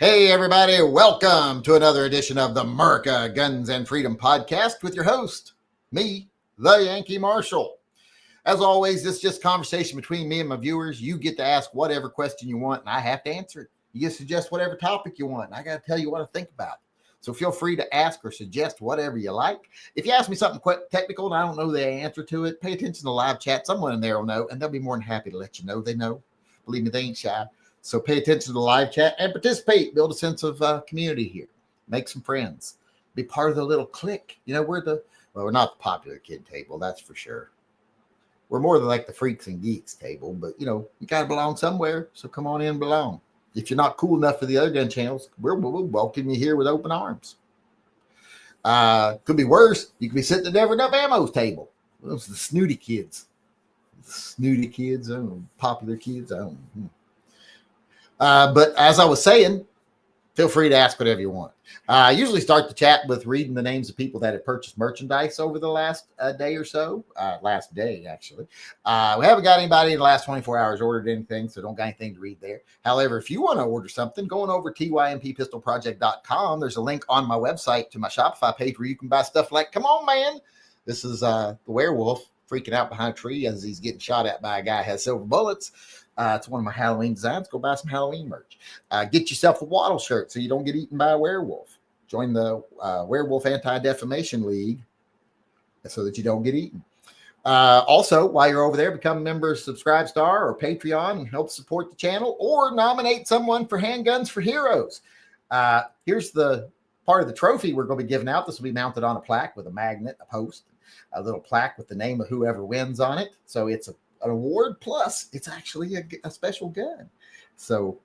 Hey, everybody, welcome to another edition of the America Guns and Freedom Podcast with your host, me, the Yankee Marshal. As always, this is just conversation between me and my viewers. You get to ask whatever question you want, and I have to answer it. You get to suggest whatever topic you want, and I got to tell you what I think about it. So feel free to ask or suggest whatever you like. If you ask me something quite technical and I don't know the answer to it, pay attention to the live chat. Someone in there will know, and they'll be more than happy to let you know they know. Believe me, they ain't shy. So pay attention to the live chat and participate. Build a sense of community here. Make some friends. Be part of the little clique. You know, we're not the popular kid table, that's for sure. We're more than like the freaks and geeks table, but, you know, you got to belong somewhere. So come on in and belong. If you're not cool enough for the other gun channels, we'll welcome you here with open arms. Could be worse. You could be sitting at the Never Enough Ammo's table. Those are the snooty kids. Popular kids. But as I was saying, feel free to ask whatever you want. I usually start the chat with reading the names of people that have purchased merchandise over the last day or so. Last day, actually. We haven't got anybody in the last 24 hours ordered anything, so don't got anything to read there. However, if you want to order something, going over TYMPpistolproject.com, there's a link on my website to my Shopify page where you can buy stuff like, come on, man. This is the werewolf freaking out behind a tree as he's getting shot at by a guy who has silver bullets. It's one of my Halloween designs. Go buy some Halloween merch. Get yourself a Waddle shirt so you don't get eaten by a werewolf. Join the Werewolf Anti-Defamation League so that you don't get eaten. Also, while you're over there, become a member of Subscribe Star or Patreon and help support the channel, or nominate someone for Handguns for Heroes. Here's the part of the trophy we're going to be giving out. This will be mounted on a plaque with a magnet, a post, a little plaque with the name of whoever wins on it. So it's an award, plus it's actually a special gun. So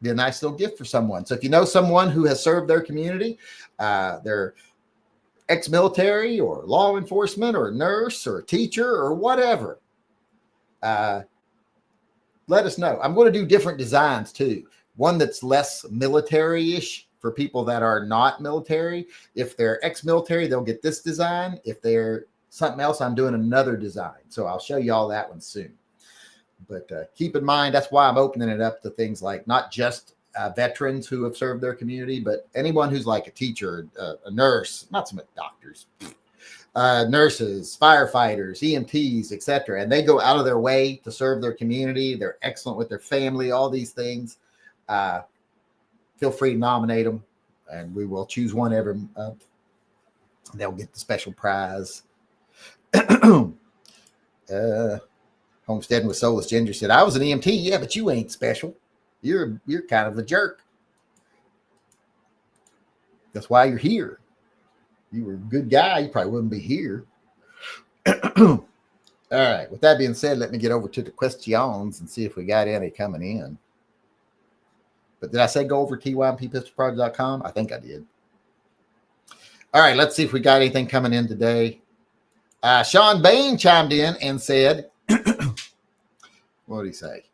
be a nice little gift for someone. So if you know someone who has served their community, they're ex-military or law enforcement or a nurse or a teacher or whatever, let us know. I'm going to do different designs too. One that's less military-ish for people that are not military. If they're ex-military, they'll get this design. If they're something else, I'm doing another design. So I'll show you all that one soon. But keep in mind, that's why I'm opening it up to things like not just veterans who have served their community, but anyone who's like a teacher, a nurse, not so much doctors, nurses, firefighters, EMTs, etc. And they go out of their way to serve their community. They're excellent with their family, all these things. Feel free to nominate them, and we will choose one every month. They'll get the special prize. Homesteading with Soulless Ginger said, I was an EMT. Yeah, but you ain't special. You're kind of a jerk. That's why you're here. You were a good guy. You probably wouldn't be here. All right. With that being said, let me get over to the questions and see if we got any coming in. But did I say go over TYMPpistolproject.com? I think I did. All right. Let's see if we got anything coming in today. Sean Bain chimed in and said, what did he say?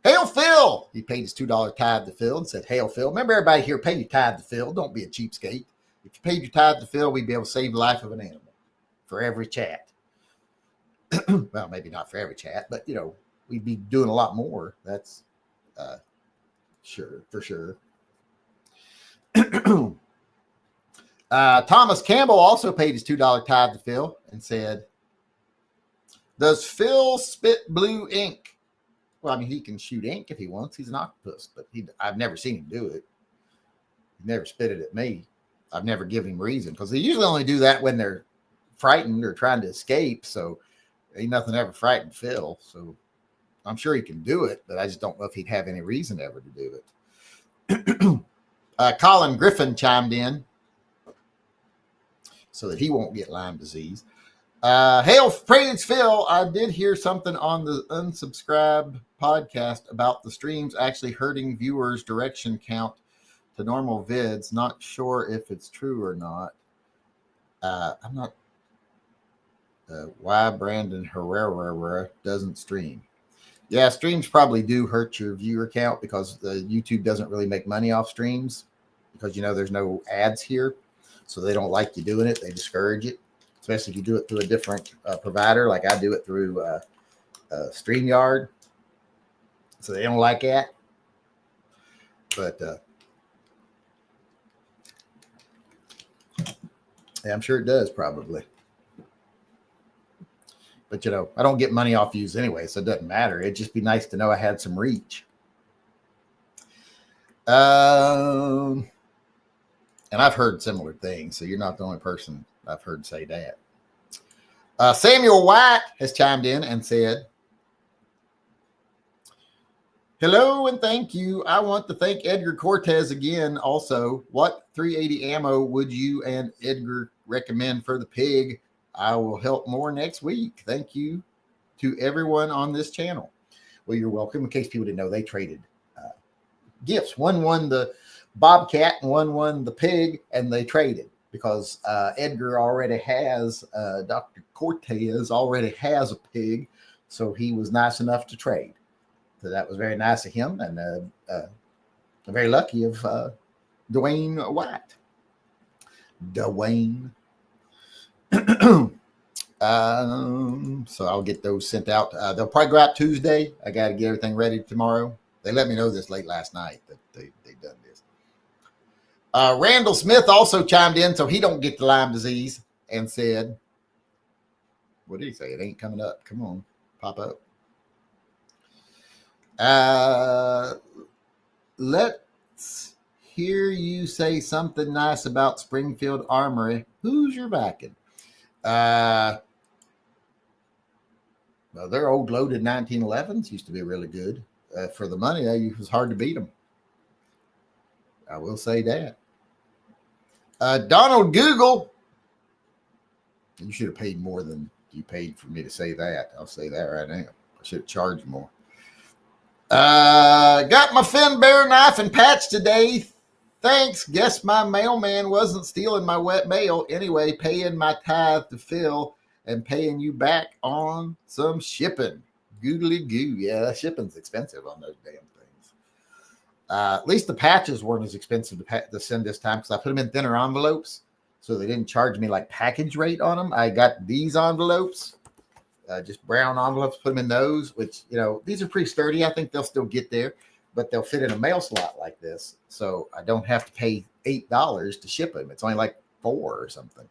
Hail Phil. He paid his $2 tithe to Phil and said, Hail Phil. Remember, everybody here, pay your tithe to Phil. Don't be a cheapskate. If you paid your tithe to Phil, we'd be able to save the life of an animal for every chat. Well, maybe not for every chat, but, you know, we'd be doing a lot more. That's for sure. Thomas Campbell also paid his $2 tithe to Phil and said, does Phil spit blue ink? Well, I mean, he can shoot ink if he wants. He's an octopus, but I've never seen him do it. He never spit it at me. I've never given him reason, because they usually only do that when they're frightened or trying to escape. So ain't nothing ever frightened Phil. So I'm sure he can do it, but I just don't know if he'd have any reason ever to do it. Colin Griffin chimed in so that he won't get Lyme disease. Hail, praise Phil. I did hear something on the unsubscribed podcast about the streams actually hurting viewers' direction count to normal vids. Not sure if it's true or not. I'm not. Why Brandon Herrera doesn't stream. Yeah, streams probably do hurt your viewer count because YouTube doesn't really make money off streams because, you know, there's no ads here. So they don't like you doing it. They discourage it, especially if you do it through a different provider, like I do it through StreamYard. So they don't like that. But yeah, I'm sure it does probably. But, I don't get money off views anyway, so it doesn't matter. It'd just be nice to know I had some reach. And I've heard similar things, so you're not the only person I've heard say that. Samuel White has chimed in and said, hello and thank you. I want to thank Edgar Cortez again. Also, what 380 ammo would you and Edgar recommend for the pig? I will help more next week. Thank you to everyone on this channel. Well, you're welcome. In case people didn't know, they traded gifts. One won the Bobcat and one won the pig, and they traded because Edgar already has, Dr. Cortez already has a pig, so he was nice enough to trade. So that was very nice of him, and very lucky of Dwayne White. Dwayne. So I'll get those sent out. They'll probably go out Tuesday. I got to get everything ready tomorrow. They let me know this late last night that they done this. Randall Smith also chimed in, so he don't get the Lyme disease, and said, what did he say? It ain't coming up. Come on, pop up. Let's hear you say something nice about Springfield Armory. Who's your backing? Well, their old loaded 1911s used to be really good. For the money, it was hard to beat them. I will say that. Donald Google, you should have paid more than you paid for me to say that. I'll say that right now. I should have charged more. Got my Finn Bear knife and patch today. Thanks. Guess my mailman wasn't stealing my wet mail. Anyway, paying my tithe to Phil and paying you back on some shipping. Goodly goo. Yeah, shipping's expensive on those damn things. At least the patches weren't as expensive to send this time because I put them in thinner envelopes, so they didn't charge me like package rate on them. I got these envelopes, just brown envelopes, put them in those, which, these are pretty sturdy. I think they'll still get there, but they'll fit in a mail slot like this. So I don't have to pay $8 to ship them. It's only like $4 or something.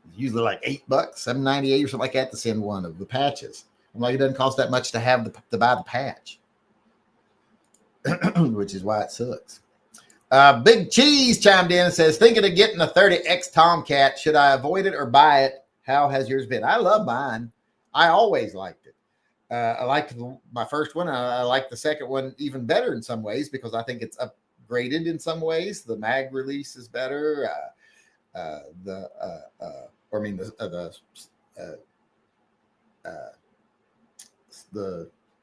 It's usually like $8, $7.98 or something like that to send one of the patches. I'm like, it doesn't cost that much to to buy the patch, which is why it sucks. Big Cheese chimed in and says, thinking of getting a 30X Tomcat. Should I avoid it or buy it? How has yours been? I love mine. I always liked it. I liked my first one. I like the second one even better in some ways because I think it's upgraded in some ways. The mag release is better. What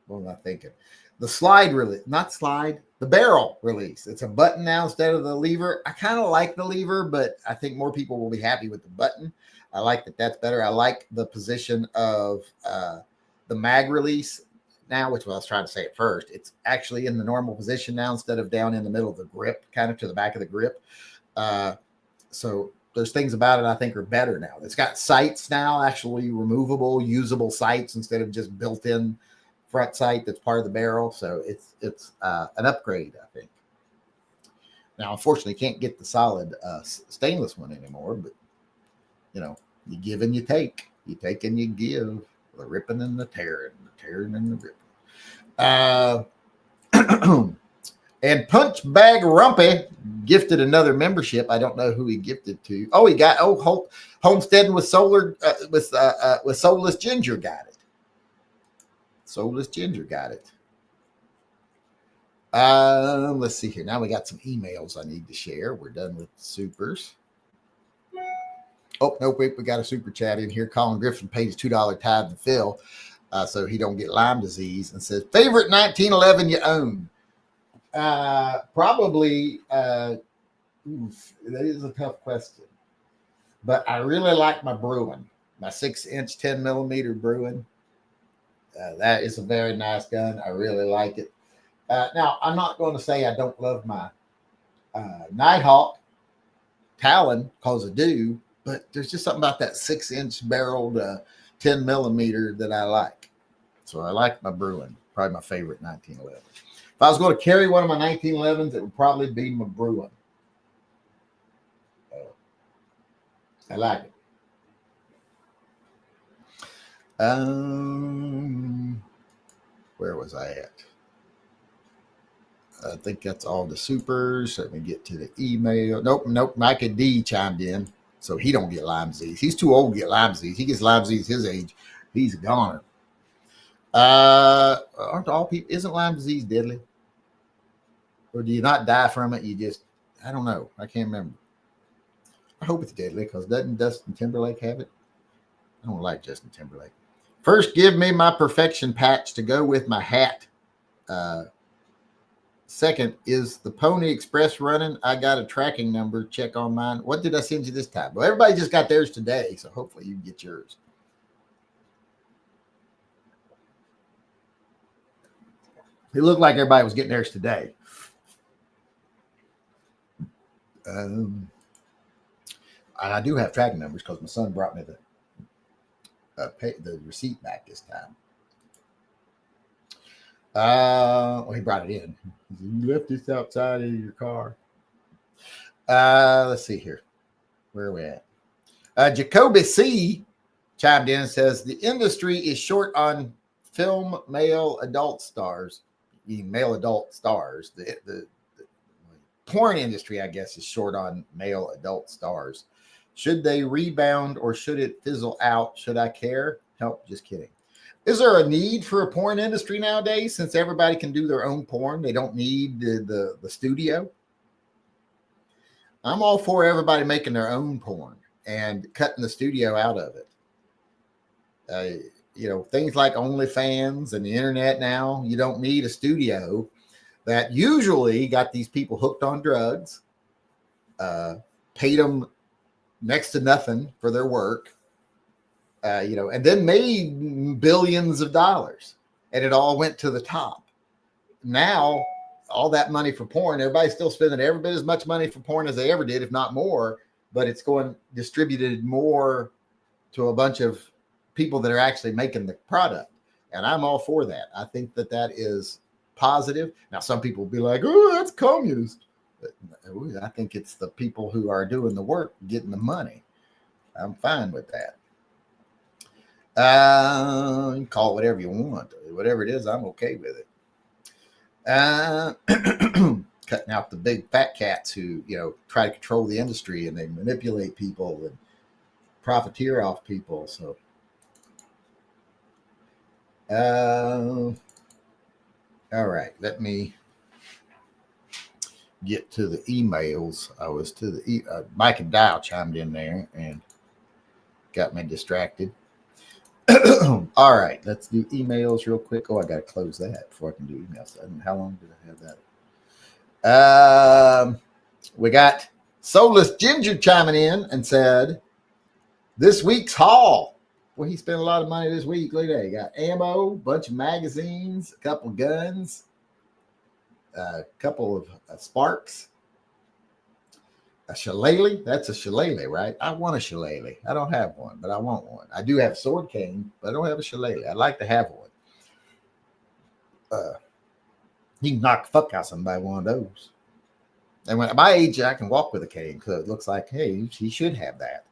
am I thinking? The slide release, not slide, the barrel release. It's a button now instead of the lever. I kind of like the lever, but I think more people will be happy with the button. I like that that's better. I like the position of the mag release now, which I was trying to say at first. It's actually in the normal position now instead of down in the middle of the grip, kind of to the back of the grip. So there's things about it I think are better now. It's got sights now, actually removable, usable sights instead of just built-in front sight that's part of the barrel. So it's an upgrade, I think. Now, unfortunately, you can't get the solid stainless one anymore, but you give and you take. You take and you give. The ripping and the tearing and the ripping. And Punch Bag Rumpy gifted another membership. I don't know who he gifted to. Oh, he got Homesteading with with Soulless Ginger got it. Soulless Ginger got it. Let's see here. Now we got some emails I need to share. We're done with supers. Oh, no, wait, we got a super chat in here. Colin Griffin paid his $2 tithe to Phil so he don't get Lyme disease, and says, favorite 1911 you own? Probably, that is a tough question. But I really like my Bruin, my 6-inch 10mm Bruin. That is a very nice gun. I really like it. Now, I'm not going to say I don't love my Nighthawk Talon, because I do. But there's just something about that 6-inch barreled 10mm that I like. So I like my Bruin, probably my favorite 1911. If I was going to carry one of my 1911s, it would probably be my Bruin. I like it. Where was I at? I think that's all the supers. Let me get to the email. Nope. Micah D chimed in, so he don't get Lyme disease. He's too old to get Lyme disease. He gets Lyme disease his age. He's a goner. Aren't all people? Isn't Lyme disease deadly? Or do you not die from it? You just, I don't know. I can't remember. I hope it's deadly because doesn't Justin Timberlake have it? I don't like Justin Timberlake. First, give me my perfection patch to go with my hat. Second, is the Pony Express running? I got a tracking number. Check on mine. What did I send you this time? Well, everybody just got theirs today, so hopefully you can get yours. It looked like everybody was getting theirs today. I do have tracking numbers because my son brought me the receipt back this time. Well, he brought it in. You left this outside of your car. Let's see here. Where are we at? Jacoby C chimed in and says the industry is short on film male adult stars. Male adult stars. The porn industry, I guess, is short on male adult stars. Should they rebound or should it fizzle out? Should I care? Help, just kidding. Is there a need for a porn industry nowadays since everybody can do their own porn? They don't need the studio. I'm all for everybody making their own porn and cutting the studio out of it. Things like OnlyFans and the internet now, you don't need a studio that usually got these people hooked on drugs, paid them next to nothing for their work, and then made billions of dollars, and it all went to the top. Now, all that money for porn, everybody's still spending every bit as much money for porn as they ever did, if not more, but it's going distributed more to a bunch of people that are actually making the product. And I'm all for that. I think that is positive. Now, some people will be like, oh, that's communist. But I think it's the people who are doing the work, getting the money. I'm fine with that. You can call it whatever you want. Whatever it is, I'm okay with it. Cutting out the big fat cats who, try to control the industry and they manipulate people and profiteer off people. So, all right, let me get to the emails. I was to the Mike and Dial chimed in there and got me distracted. All right, let's do emails real quick. Oh, I got to close that before I can do emails. How long did I have that? We got Soulless Ginger chiming in and said, this week's haul. Well, he spent a lot of money this week. Look at that. He got ammo, a bunch of magazines, a couple of guns, a couple of sparks, a shillelagh. That's a shillelagh, right? I want a shillelagh. I don't have one, but I want one. I do have a sword cane, but I don't have a shillelagh. I'd like to have one. You can knock the fuck out somebody with one of those. And when at my age, I can walk with a cane because it looks like, hey, he should have that.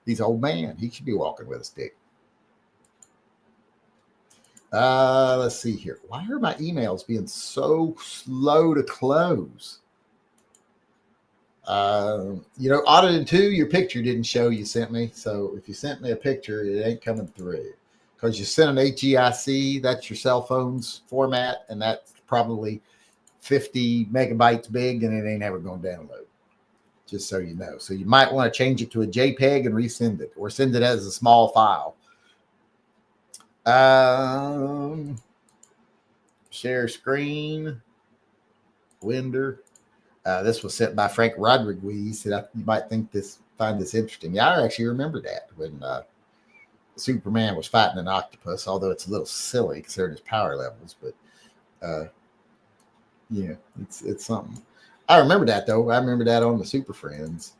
He's an old man. He should be walking with a stick. Let's see here. Why are my emails being so slow to close? Audited 2, your picture didn't show you sent me. So if you sent me a picture, it ain't coming through. Because you sent an HEIC, that's your cell phone's format, and that's probably 50 megabytes big, and it ain't ever going to download. Just so you know. So you might want to change it to a JPEG and resend it, or send it as a small file. Share screen. Winder. This was sent by Frank Rodriguez. You might find this interesting. Yeah, I actually remember that when Superman was fighting an octopus, although it's a little silly considering his power levels. But it's something. I remember that, though. I remember that on the Super Friends.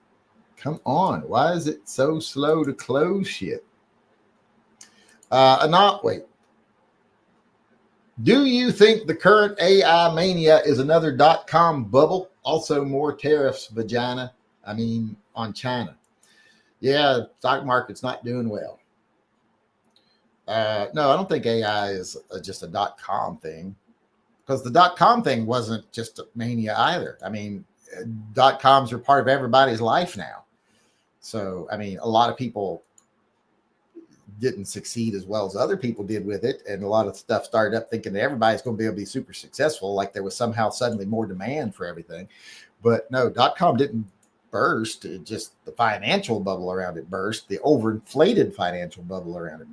Come on. Why is it so slow to close shit? Wait. Do you think the current AI mania is another .com bubble? Also more tariffs, vagina. I mean, on China. Yeah, stock market's not doing well. No, I don't think AI is just a .com thing, because the .com thing wasn't just a mania either. I mean, .coms are part of everybody's life now. So, I mean, a lot of people didn't succeed as well as other people did with it. And a lot of stuff started up thinking that everybody's going to be able to be super successful. Like there was somehow suddenly more demand for everything. But no, .com didn't burst. It just, the financial bubble around it burst. The overinflated financial bubble around it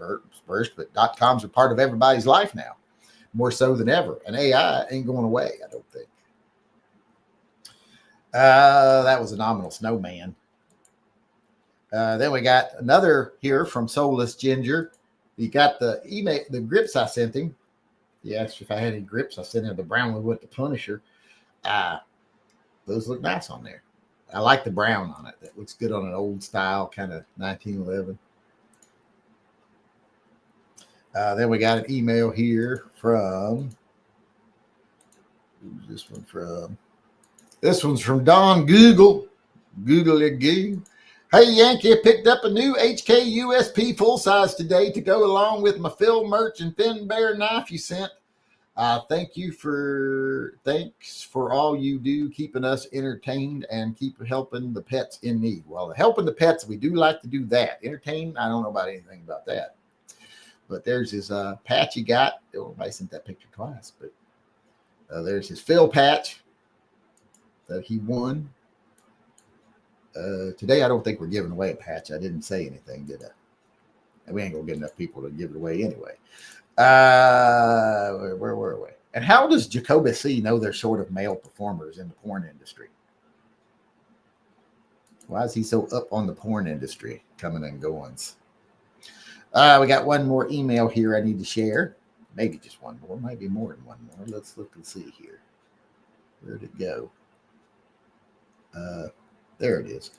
burst. But .coms are part of everybody's life now, more so than ever. And AI ain't going away, I don't think. That was a nominal snowman. Then we got another here from Soulless Ginger. He got the email, the grips I sent him. He asked if I had any grips. I sent him the brown one with the Punisher. Those look nice on there. I like the brown on it. That looks good on an old style, kind of 1911. Then we got an email here from, who's this one from? This one's from Don Google. Google again. Hey, Yankee, I picked up a new HK USP full size today to go along with my Phil merch and Thin Bear knife you sent. Thanks for all you do, keeping us entertained and keep helping the pets in need. Well, helping the pets, we do like to do that. Entertain, I don't know about anything about that. But there's his patch he got. Oh, I sent that picture twice, but there's his Phil patch that he won. Today, I don't think we're giving away a patch. I didn't say anything, did I? And we ain't going to get enough people to give it away anyway. Where were we? And how does Jacoby C know they're sort of male performers in the porn industry? Why is he so up on the porn industry coming and goings? We got one more email here I need to share. Maybe just one more. Might be more than one more. Let's look and see here. Where'd it go? There it is.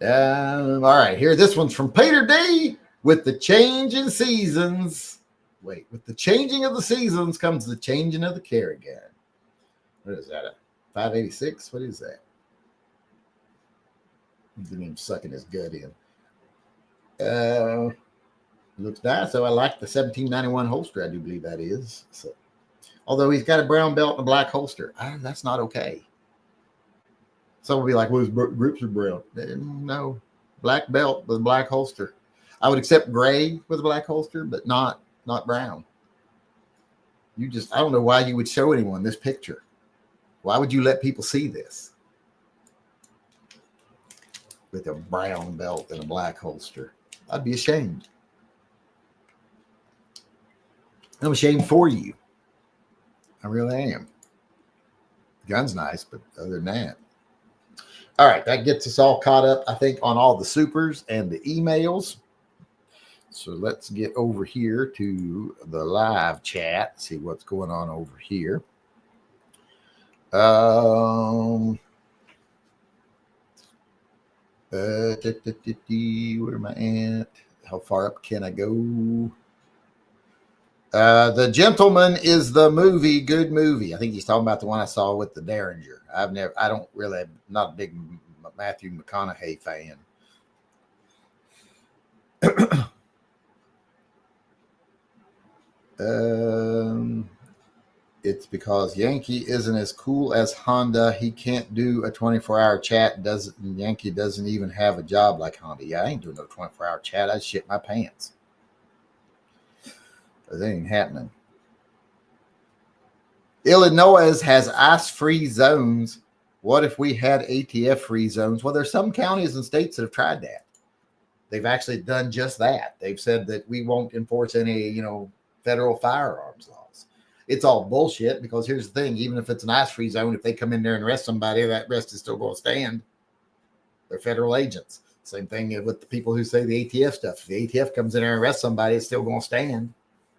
All right, here. This one's from Peter D. With the change in seasons. Wait, with the changing of the seasons comes the changing of the carry gun. What is that? A 586? What is that? He didn't even sucking his gut in. Looks nice. So I like the 1791 holster. I do believe that is. So, although he's got a brown belt and a black holster, that's not okay. Someone will be like, well, his grips are brown. No, black belt with a black holster. I would accept gray with a black holster, but not brown. I don't know why you would show anyone this picture. Why would you let people see this? With a brown belt and a black holster. I'd be ashamed. I'm ashamed for you. I really am. The gun's nice, but other than that. All right, that gets us all caught up, I think, on all the supers and the emails. So let's get over here to the live chat, see what's going on over here. Where am I at? How far up can I go? The Gentleman is the movie, good movie. I think he's talking about the one I saw with the Derringer. I'm not a big Matthew McConaughey fan. It's because Yankee isn't as cool as Honda. He can't do a 24-hour chat. Yankee doesn't even have a job like Honda. Yeah, I ain't doing no 24-hour chat. I shit my pants. That ain't happening. Illinois has ice-free zones. What if we had ATF-free zones? Well, there's some counties and states that have tried that. They've actually done just that. They've said that we won't enforce any, federal firearms laws. It's all bullshit, because here's the thing. Even if it's an ice-free zone, if they come in there and arrest somebody, that arrest is still going to stand. They're federal agents. Same thing with the people who say the ATF stuff. If the ATF comes in there and arrests somebody, it's still going to stand,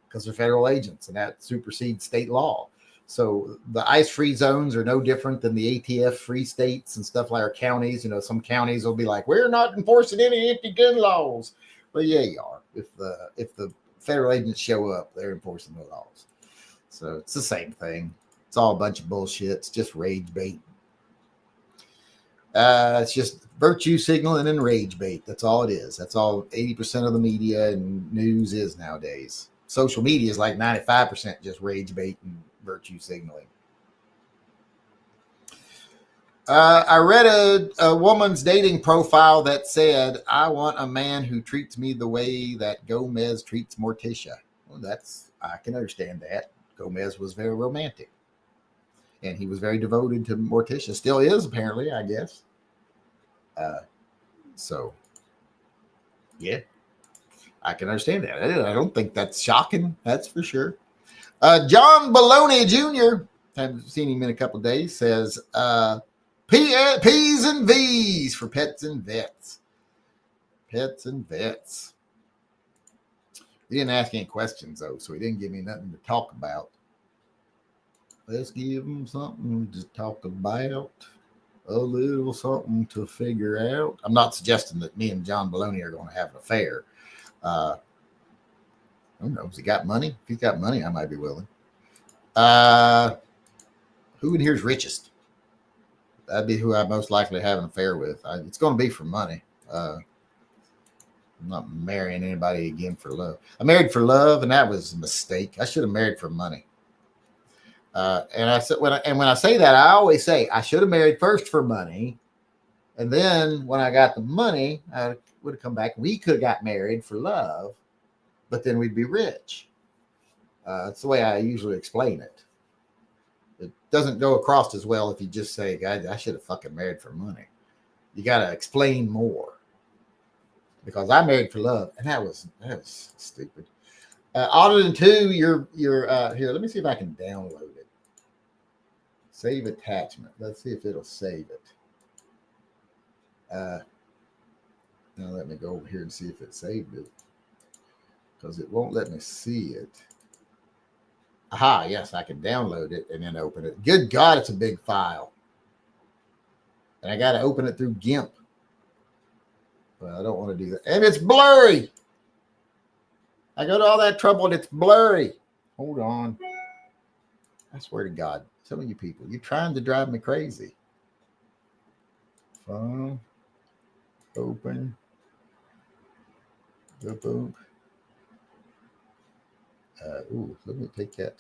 because they're federal agents, and that supersedes state law. So the ice-free zones are no different than the ATF-free states and stuff like our counties. Some counties will be like, we're not enforcing any anti-gun laws. Well, yeah, you are. If the federal agents show up, they're enforcing the laws. So it's the same thing. It's all a bunch of bullshit. It's just rage bait. It's just virtue signaling and rage bait. That's all it is. That's all 80% of the media and news is nowadays. Social media is like 95% just rage bait and virtue signaling. I read a woman's dating profile that said, I want a man who treats me the way that Gomez treats Morticia. Well, I can understand that. Gomez was very romantic. And he was very devoted to Morticia. Still is, apparently, I guess. So, yeah. I can understand that. I don't think that's shocking. That's for sure. John Baloney Jr., haven't seen him in a couple of days, says, P's and V's for pets and vets. Pets and vets. He didn't ask any questions, though, so he didn't give me nothing to talk about. Let's give him something to talk about. A little something to figure out. I'm not suggesting that me and John Baloney are going to have an affair. I don't know. Has he got money? If he's got money, I might be willing. Who in here is richest? That'd be who I'd most likely have an affair with. It's going to be for money. I'm not marrying anybody again for love. I married for love, and that was a mistake. I should have married for money. And I said when I say that, I always say I should have married first for money, and then when I got the money, I would have come back. We could have got married for love, but then we'd be rich. That's the way I usually explain it. It doesn't go across as well if you just say, I should have fucking married for money. You got to explain more. Because I married for love, and that was stupid. Auditing 2, you're here. Let me see if I can download it. Save attachment. Let's see if it'll save it. Now let me go over here and see if it saved it. Because it won't let me see it. Aha, yes, I can download it and then open it. Good God, it's a big file. And I got to open it through GIMP. But I don't want to do that. And it's blurry. I go to all that trouble and it's blurry. Hold on. I swear to God, some of you people, you're trying to drive me crazy. Phone. Open. Boom. Let me take that.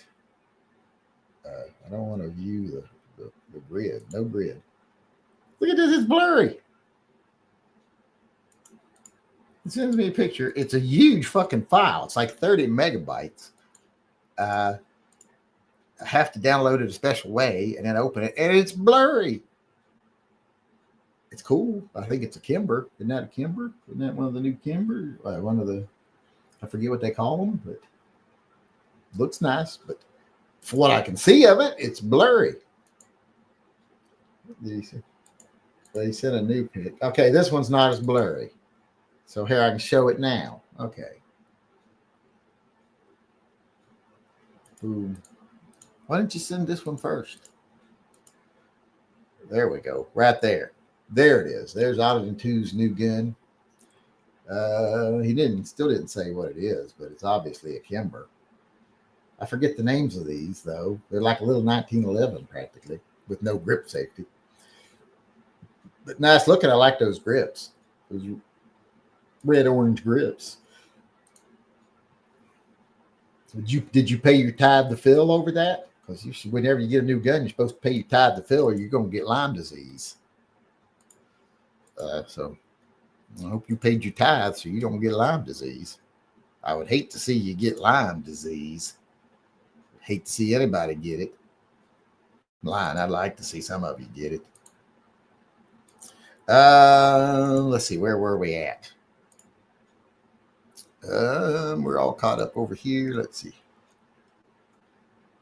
I don't want to view the grid. No grid. Look at this. It's blurry. It sends me a picture. It's a huge fucking file. It's like 30 megabytes. I have to download it a special way and then open it, and it's blurry. It's cool. I think it's a Kimber. Isn't that a Kimber? Isn't that one of the new Kimber? One of the, I forget what they call them, but looks nice. But for what I can see of it, it's blurry. Did he say? Well, he sent a new pic. Okay, this one's not as blurry. So here I can show it now. Okay. Boom. Why didn't you send this one first? There we go. Right there. There it is. There's Auditing 2's new gun. He still didn't say what it is, but it's obviously a Kimber. I forget the names of these, though. They're like a little 1911 practically, with no grip safety. But nice looking. I like those grips. Those red-orange grips. Did you pay your tithe to fill over that? Because whenever you get a new gun, you're supposed to pay your tithe to fill, or you're going to get Lyme disease. So I hope you paid your tithe so you don't get Lyme disease. I would hate to see you get Lyme disease. Hate to see anybody get it. Lying, I'd like to see some of you get it. Let's see, where were we at? We're all caught up over here. Let's see.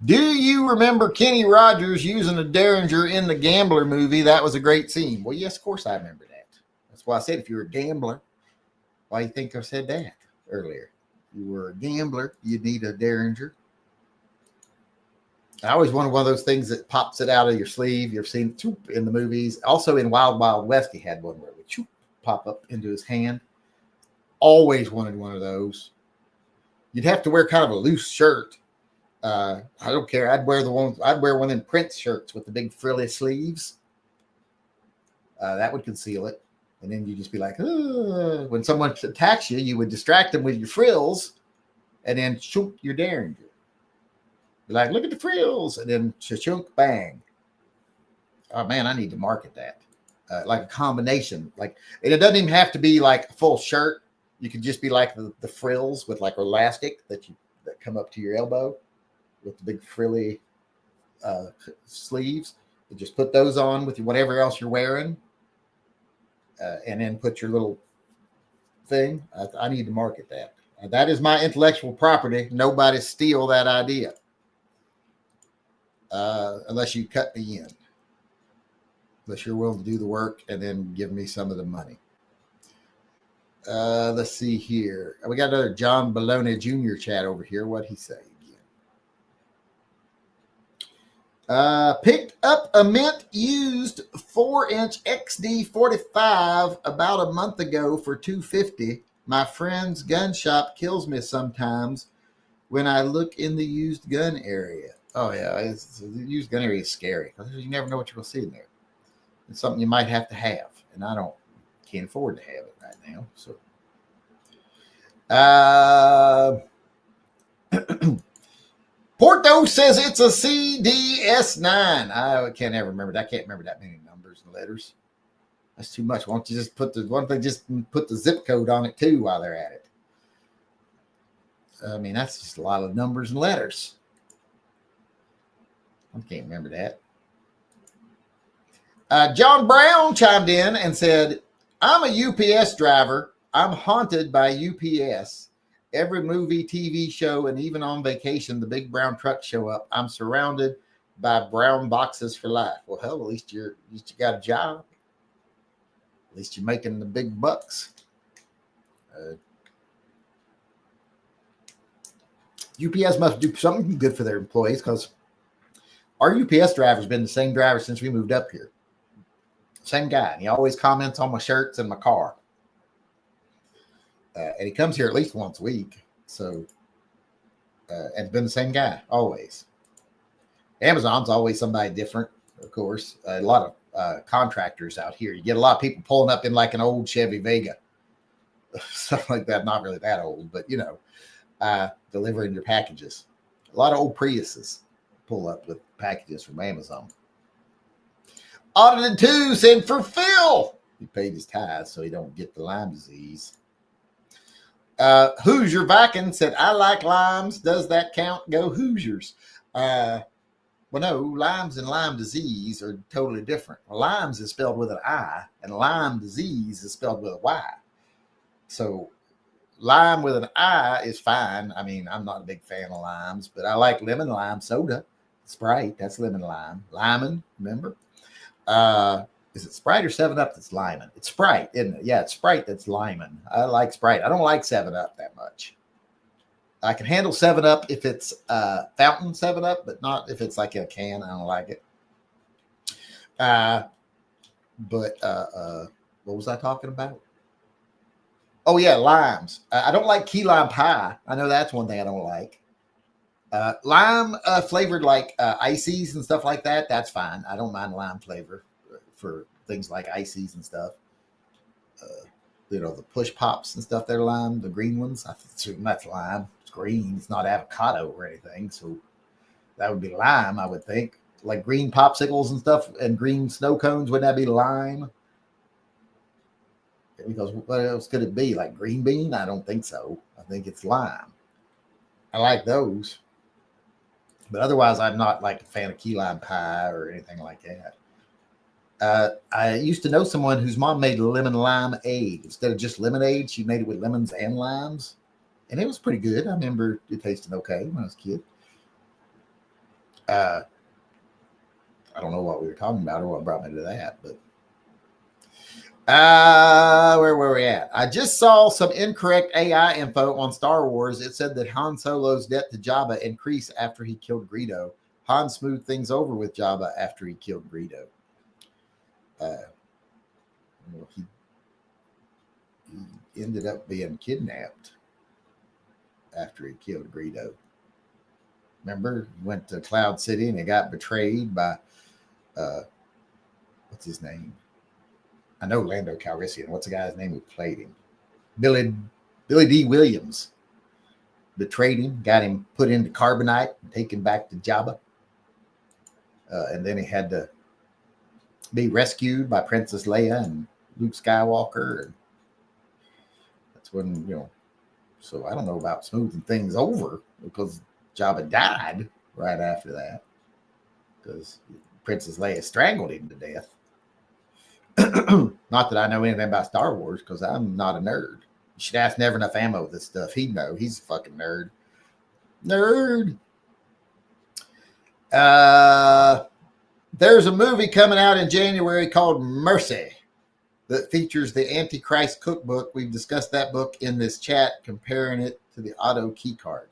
Do you remember Kenny Rogers using a Derringer in the Gambler movie? That was a great scene. Well, yes, of course I remember that. That's why I said if you're a gambler, why do you think I said that earlier? If you were a gambler, you'd need a Derringer. I always wanted one of those things that pops it out of your sleeve. You've seen it in the movies. Also in Wild Wild West, he had one where it would pop up into his hand. Always wanted one of those. You'd have to wear kind of a loose shirt. I don't care. I'd wear one of them Prince shirts with the big frilly sleeves. That would conceal it. And then you just be like, when someone attacks you, you would distract them with your frills, and then shoot your Derringer. Be like, look at the frills, and then shunk, bang. Oh man, I need to market that. Like a combination, and it doesn't even have to be like a full shirt. You could just be like the frills with like elastic that come up to your elbow with the big frilly sleeves. You just put those on with whatever else you're wearing, and then put your little thing. I need to market that. That is my intellectual property. Nobody steal that idea, unless you cut me in. Unless you're willing to do the work and then give me some of the money. Let's see here. We got another John Bologna Jr. chat over here. What'd he say again? Picked up a mint used 4-inch XD 45 about a month ago for $250. My friend's gun shop kills me sometimes when I look in the used gun area. Oh yeah, the used gun area is scary because you never know what you're going to see in there. It's something you might have to have, and can't afford to have it right now. So, Porto says it's a CDS9. I can't ever remember that. I can't remember that many numbers and letters. That's too much. Why don't you just put the zip code on it too while they're at it? I mean, that's just a lot of numbers and letters. I can't remember that. John Brown chimed in and said, I'm a UPS driver. I'm haunted by UPS. Every movie, TV show, and even on vacation, the big brown trucks show up. I'm surrounded by brown boxes for life. Well, hell, at least you got a job. At least you're making the big bucks. UPS must do something good for their employees because our UPS driver's been the same driver since we moved up here. Same guy. And he always comments on my shirts and my car. And he comes here at least once a week. So, and it's been the same guy always. Amazon's always somebody different, of course. A lot of contractors out here. You get a lot of people pulling up in like an old Chevy Vega. Stuff like that. Not really that old, but delivering your packages. A lot of old Priuses pull up with packages from Amazon. Audited 2 said for Phil. He paid his tithes so he don't get the Lyme disease. Hoosier Viking said, I like limes. Does that count? Go Hoosiers. Well, no, limes and Lyme disease are totally different. Limes is spelled with an I, and Lyme disease is spelled with a Y. So lime with an I is fine. I mean, I'm not a big fan of limes, but I like lemon lime soda. Sprite, that's lemon lime. Lyman, remember? Is it Sprite or 7-Up that's Lyman? It's Sprite, isn't it? Yeah, it's Sprite that's Lyman. I like Sprite. I don't like 7-Up that much. I can handle 7-Up if it's fountain 7-Up, but not if it's like in a can. I don't like it. But what was I talking about? Oh, yeah, limes. I don't like key lime pie. I know that's one thing I don't like. Lime flavored like ices and stuff like that. That's fine. I don't mind lime flavor for things like ices and stuff. The push pops and stuff. They're lime. The green ones. I assume that's lime. It's green. It's not avocado or anything. So that would be lime, I would think. Like green popsicles and stuff and green snow cones. Wouldn't that be lime? Because what else could it be? Like green bean? I don't think so. I think it's lime. I like those. But otherwise, I'm not like a fan of key lime pie or anything like that. I used to know someone whose mom made lemon limeade. Instead of just lemonade, she made it with lemons and limes. And it was pretty good. I remember it tasted okay when I was a kid. I don't know what we were talking about or what brought me to that, but where were we at? I just saw some incorrect AI info on Star Wars. It said that Han Solo's debt to Jabba increased after he killed Greedo. Han smoothed things over with Jabba after he killed Greedo. He ended up being kidnapped. after he killed Greedo. Remember, he went to Cloud City and he got betrayed by, what's his name? I know Lando Calrissian. What's the guy's name who played him? Billy D. Williams. Betrayed him, got him put into carbonite and taken back to Jabba. And then he had to be rescued by Princess Leia and Luke Skywalker. And that's when, so I don't know about smoothing things over because Jabba died right after that because Princess Leia strangled him to death. Not that I know anything about Star Wars because I'm not a nerd. You should ask Never Enough Ammo this stuff. He'd know. He's a fucking nerd. There's a movie coming out in January called Mercy that features the Antichrist cookbook. We've discussed that book in this chat, comparing it to the auto key card.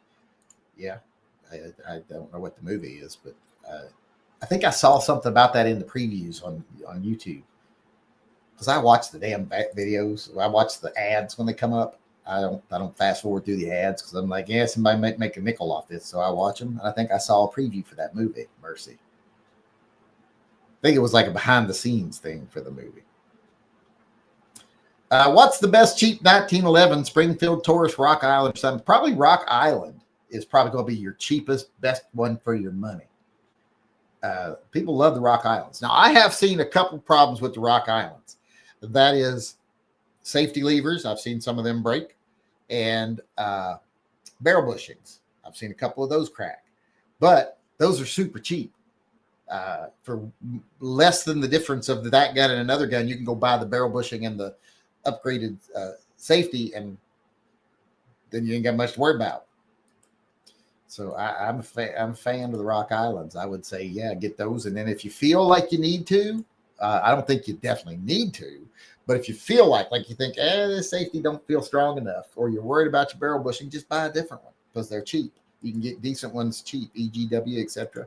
Yeah, I don't know what the movie is, but I think I saw something about that in the previews on YouTube. Because I watch the damn videos. I watch the ads when they come up. I don't fast forward through the ads because I'm like, yeah, somebody might make a nickel off this. So I watch them. And I think I saw a preview for that movie, Mercy. I think it was like a behind the scenes thing for the movie. What's the best cheap 1911 Springfield, Taurus, Rock Island or something? Probably Rock Island is probably going to be your cheapest, best one for your money. People love the Rock Islands. Now, I have seen a couple problems with the Rock Islands. That is safety levers. I've seen some of them break. And barrel bushings. I've seen a couple of those crack. But those are super cheap. For less than the difference of that gun and another gun, you can go buy the barrel bushing and the upgraded safety, and then you ain't got much to worry about. So I'm a fan of the Rock Islands. I would say, yeah, get those. And then if you feel like you need to, I don't think you definitely need to, but if you feel like you think, this safety don't feel strong enough, or you're worried about your barrel bushing, just buy a different one because they're cheap. You can get decent ones cheap, EGW, etc.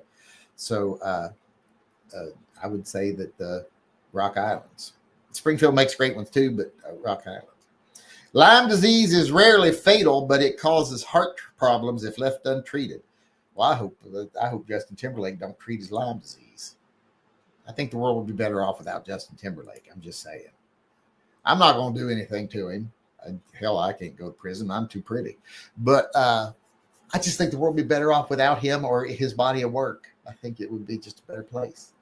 So I would say that the Rock Islands. Springfield makes great ones too, but Rock Islands. Lyme disease is rarely fatal, but it causes heart problems if left untreated. Well, I hope Justin Timberlake don't treat his Lyme disease. I think the world would be better off without Justin Timberlake. I'm just saying. I'm not going to do anything to him. Hell, I can't go to prison. I'm too pretty. But I just think the world would be better off without him or his body of work. I think it would be just a better place.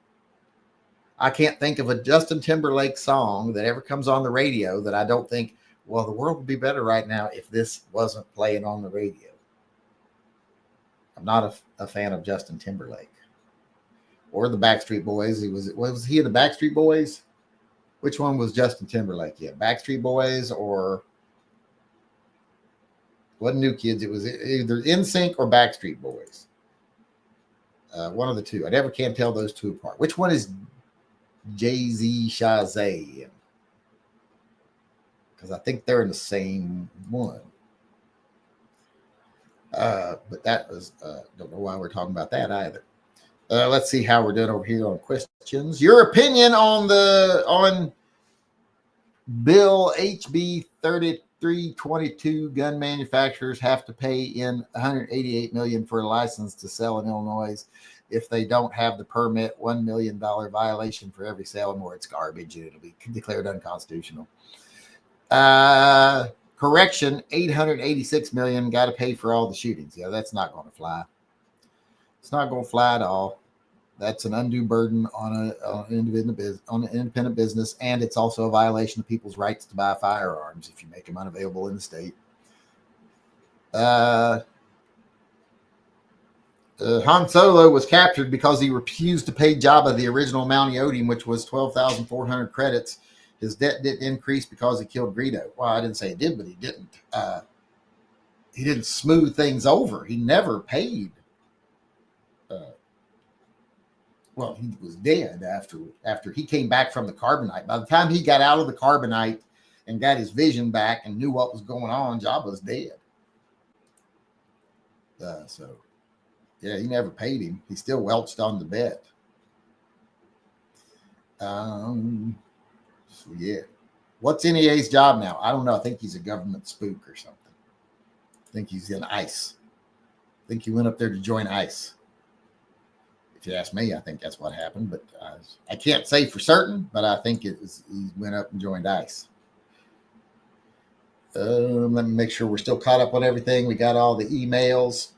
I can't think of a Justin Timberlake song that ever comes on the radio that I don't think, well, the world would be better right now if this wasn't playing on the radio. I'm not a fan of Justin Timberlake or the Backstreet Boys. Was he in the Backstreet Boys? Which one was Justin Timberlake? Yeah, Backstreet Boys or wasn't New Kids? It was either NSYNC or Backstreet Boys. One of the two. I never can tell those two apart. Which one is Jay-Z, Shazay? Because I think they're in the same one. But that was, don't know why we're talking about that either. Let's see how we're doing over here on questions. Your opinion on Bill HB 3322. Gun manufacturers have to pay in $188 million for a license to sell in Illinois. If they don't have the permit, $1 million violation for every sale. More, it's garbage and it'll be declared unconstitutional. Correction, $886 million. Got to pay for all the shootings. Yeah, that's not going to fly. It's not going to fly at all. That's an undue burden on an independent business, and it's also a violation of people's rights to buy firearms if you make them unavailable in the state. Han Solo was captured because he refused to pay Jabba the original amount he owed him, which was 12,400 credits. His debt didn't increase because he killed Greedo. Well, I didn't say he did, but he didn't. He didn't smooth things over. He never paid. Well, he was dead after he came back from the carbonite. By the time he got out of the carbonite and got his vision back and knew what was going on, Jabba was dead. So, yeah, he never paid him. He still welched on the bet. So, yeah. What's NEA's job now? I don't know. I think he's a government spook or something. I think he's in ICE. I think he went up there to join ICE. If you ask me, I think that's what happened, but I can't say for certain, but I think he went up and joined ICE. Let me make sure we're still caught up on everything. We got all the emails.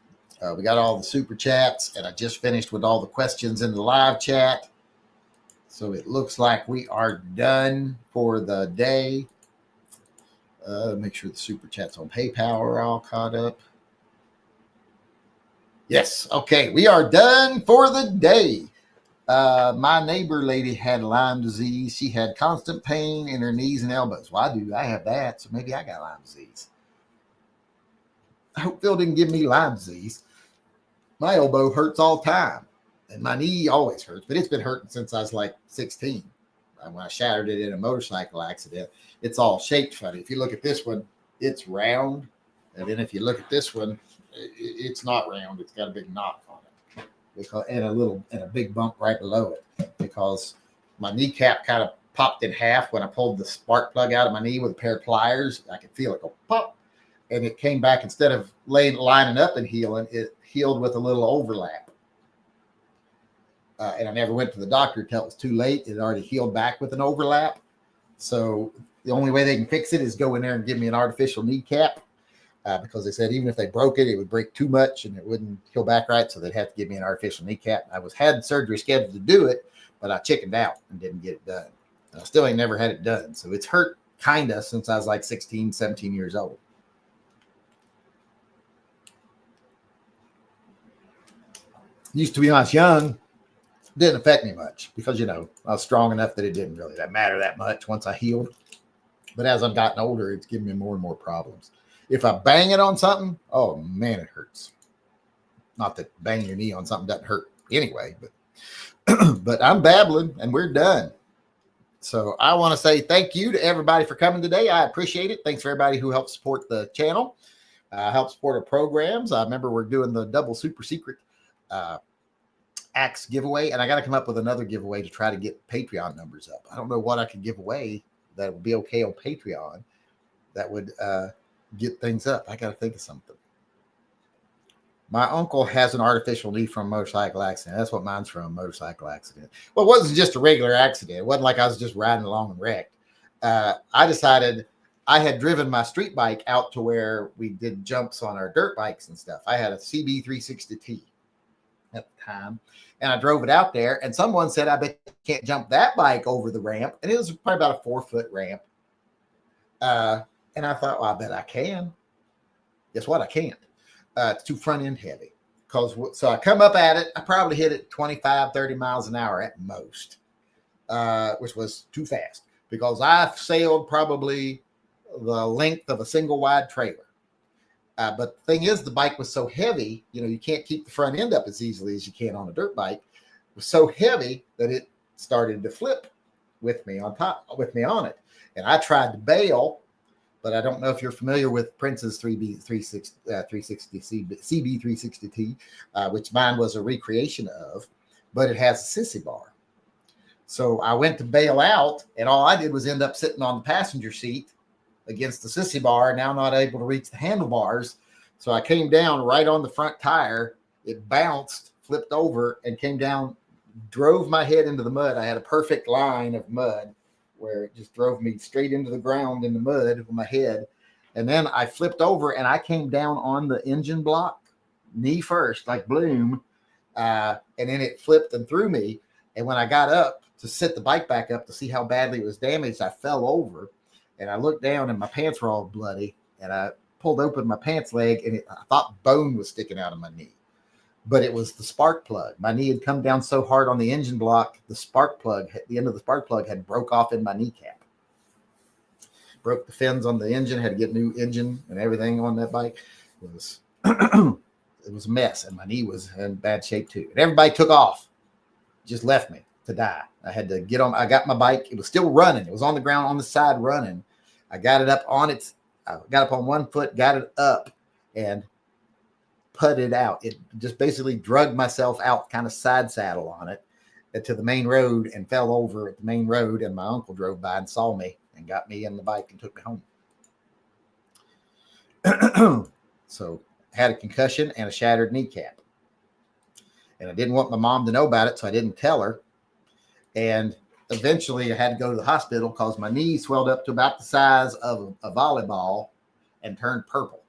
We got all the super chats, and I just finished with all the questions in the live chat. So it looks like we are done for the day. Make sure the super chats on PayPal are all caught up. Yes. Okay. We are done for the day. My neighbor lady had Lyme disease. She had constant pain in her knees and elbows. Well, I have that. So maybe I got Lyme disease. I hope Phil didn't give me Lyme disease. My elbow hurts all the time. And my knee always hurts. But it's been hurting since I was like 16. When I shattered it in a motorcycle accident. It's all shaped funny. If you look at this one, it's round. And then if you look at this one, it's not round. It's got a big knot on it, because and a big bump right below it, because my kneecap kind of popped in half when I pulled the spark plug out of my knee with a pair of pliers. I could feel it go pop, and it came back. Instead of lining up and healing, it healed with a little overlap. And I never went to the doctor until it was too late. It already healed back with an overlap. So the only way they can fix it is go in there and give me an artificial kneecap. Because they said even if they broke it, it would break too much and it wouldn't heal back right. So they'd have to give me an artificial kneecap. I had surgery scheduled to do it, but I chickened out and didn't get it done. And I still ain't never had it done. So it's hurt kind of since I was like 16, 17 years old. Used to be when I was young, didn't affect me much because, I was strong enough that it didn't really matter that much once I healed. But as I've gotten older, it's given me more and more problems. If I bang it on something, oh man, it hurts. Not that banging your knee on something doesn't hurt anyway, but I'm babbling and we're done. So I want to say thank you to everybody for coming today. I appreciate it. Thanks for everybody who helped support the channel, help support our programs. I remember we're doing the double super secret axe giveaway, and I got to come up with another giveaway to try to get Patreon numbers up. I don't know what I could give away that would be okay on Patreon that would get things up. I got to think of something. My uncle has an artificial knee from a motorcycle accident. That's what mine's from, a motorcycle accident. Well, it wasn't just a regular accident. It wasn't like I was just riding along and wrecked. I decided I had driven my street bike out to where we did jumps on our dirt bikes and stuff. I had a CB360T at the time, and I drove it out there, and someone said, I bet you can't jump that bike over the ramp. And it was probably about a 4-foot ramp. And I thought, well, I bet I can. Guess what? I can't. It's too front end heavy. So I come up at it. I probably hit it 25, 30 miles an hour at most, which was too fast because I sailed probably the length of a single wide trailer. But the thing is, the bike was so heavy, you can't keep the front end up as easily as you can on a dirt bike. It was so heavy that it started to flip with me on it. And I tried to bail, but I don't know if you're familiar with Prince's CB360T, which mine was a recreation of, but it has a sissy bar. So I went to bail out, and all I did was end up sitting on the passenger seat against the sissy bar, now not able to reach the handlebars. So I came down right on the front tire. It bounced, flipped over, and came down, drove my head into the mud. I had a perfect line of mud where it just drove me straight into the ground in the mud with my head. And then I flipped over and I came down on the engine block, knee first, like bloom. And then it flipped and threw me. And when I got up to sit the bike back up to see how badly it was damaged, I fell over and I looked down and my pants were all bloody. And I pulled open my pants leg and I thought bone was sticking out of my knee. But it was the spark plug. My knee had come down so hard on the engine block, the end of the spark plug had broke off in my kneecap. Broke the fins on the engine, had to get new engine and everything on that bike. It was it was a mess, and my knee was in bad shape too. And everybody took off, just left me to die. I had to get on. I got my bike. It was still running. It was on the ground on the side running. I got it up on its. I got up on one foot, got it up, and putted out. It just basically drugged myself out, kind of side saddle on it to the main road and fell over at the main road. And my uncle drove by and saw me and got me in the bike and took me home. So I had a concussion and a shattered kneecap. And I didn't want my mom to know about it, so I didn't tell her. And eventually I had to go to the hospital because my knee swelled up to about the size of a volleyball and turned purple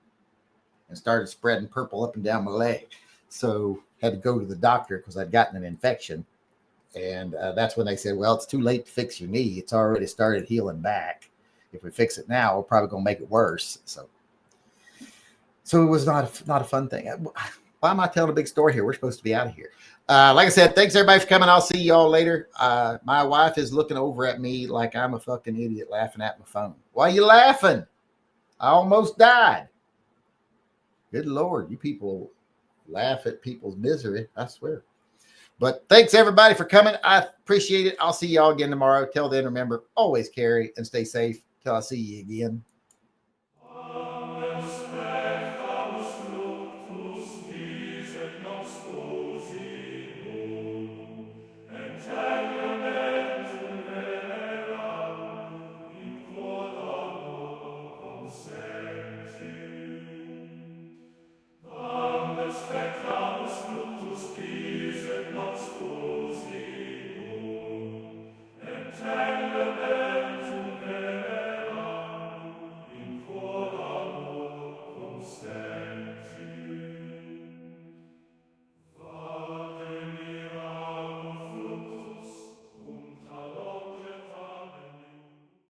and started spreading purple up and down my leg. So had to go to the doctor because I'd gotten an infection. And that's when they said, well, it's too late to fix your knee. It's already started healing back. If we fix it now, we're probably going to make it worse. So it was not a fun thing. Why am I telling a big story here? We're supposed to be out of here. Like I said, thanks everybody for coming. I'll see y'all later. My wife is looking over at me like I'm a fucking idiot laughing at my phone. Why are you laughing? I almost died. Good Lord, you people laugh at people's misery, I swear. But thanks everybody for coming. I appreciate it. I'll see y'all again tomorrow. Till then, remember, always carry and stay safe till I see you again.